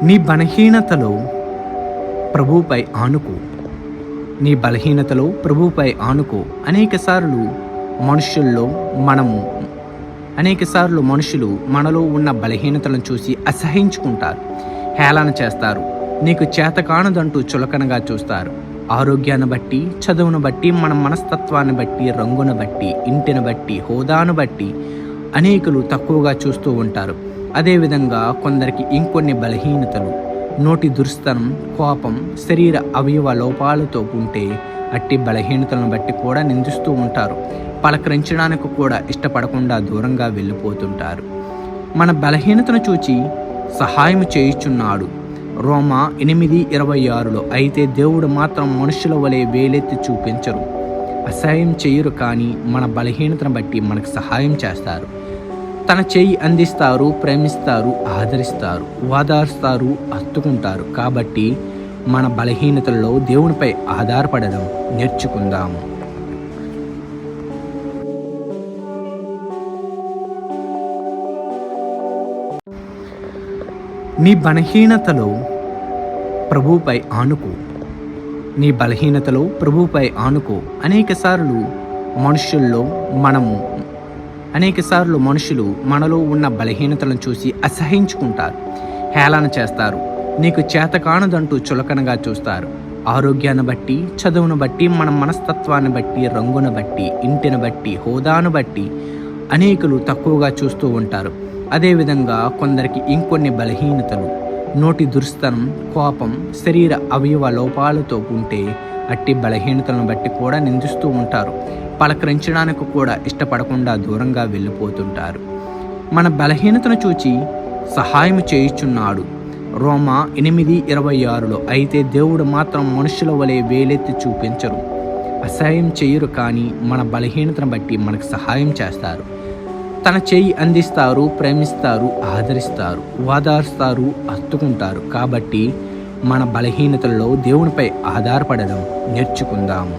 నీ బలహీనతలో ప్రభువుపై ఆనుకో. నీ బలహీనతలో ప్రభువుపై ఆనుకో. అనేకసార్లు మనుషులు మనలో ఉన్న బలహీనతలను చూసి అసహించుకుంటారు, హేళన చేస్తారు, నీకు చేతకానదంటూ చులకనగా చూస్తారు. ఆరోగ్యాన్ని బట్టి, చదువును బట్టి, మన మనస్తత్వాన్ని బట్టి, రంగును బట్టి, ఇంటిని బట్టి, హోదాను బట్టి అనేకులు తక్కువగా చూస్తూ ఉంటారు. అదేవిధంగా కొందరికి ఇంకొన్ని బలహీనతలు, నోటి దుర్స్తనం, కోపం, శరీర అవయవ లోపాలతో ఉంటే అట్టి బలహీనతలను బట్టి కూడా నిందిస్తూ ఉంటారు. పలకరించడానికి కూడా ఇష్టపడకుండా దూరంగా వెళ్ళిపోతుంటారు. మన బలహీనతను చూచి సహాయం చేయుచున్నాడు. రోమా 8:26 అయితే దేవుడు మాత్రం మనుషుల వలె వేలెత్తి చూపించరు, అసహాయం చేయరు, కానీ మన బలహీనతను బట్టి మనకు సహాయం చేస్తారు. తన చేయి అందిస్తారు, ప్రేమిస్తారు, ఆదరిస్తారు, ఓదార్స్తారు, హత్తుకుంటారు. కాబట్టి మన బలహీనతలలో దేవునిపై ఆధారపడడం నేర్చుకుందాము. నీ బలహీనతలో ప్రభువుపై ఆనుకో. నీ బలహీనతలో ప్రభువుపై ఆనుకో. అనేకసార్లు మనుషులు మనలో ఉన్న బలహీనతలను చూసి అసహించుకుంటారు, హేళన చేస్తారు, నీకు చేతకానదంటూ చులకనగా చూస్తారు. ఆరోగ్యాన్ని బట్టి, చదువును బట్టి, మన మనస్తత్వాన్ని బట్టి, రంగును బట్టి, ఇంటిని బట్టి, హోదాను బట్టి అనేకులు తక్కువగా చూస్తూ ఉంటారు. అదేవిధంగా కొందరికి ఇంకొన్ని బలహీనతలు, నోటి దుర్స్తనం, కోపం, శరీర అవయవ లోపాలతో ఉంటే అట్టి బలహీనతలను బట్టి కూడా నిందిస్తూ ఉంటారు. పలకరించడానికి కూడా ఇష్టపడకుండా దూరంగా వెళ్ళిపోతుంటారు. మన బలహీనతను చూచి సహాయం చేయుచున్నాడు. రోమా 8:26 అయితే దేవుడు మాత్రం మనుషుల వలె వేలెత్తి చూపించరు, అసహాయం చేయరు, కానీ మన బలహీనతను బట్టి మనకు సహాయం చేస్తారు. తన చేయి అందిస్తారు, ప్రేమిస్తారు, ఆదరిస్తారు, ఓదార్స్తారు, హత్తుకుంటారు. కాబట్టి మన బలహీనతలలో దేవునిపై ఆధారపడడం నేర్చుకుందాము.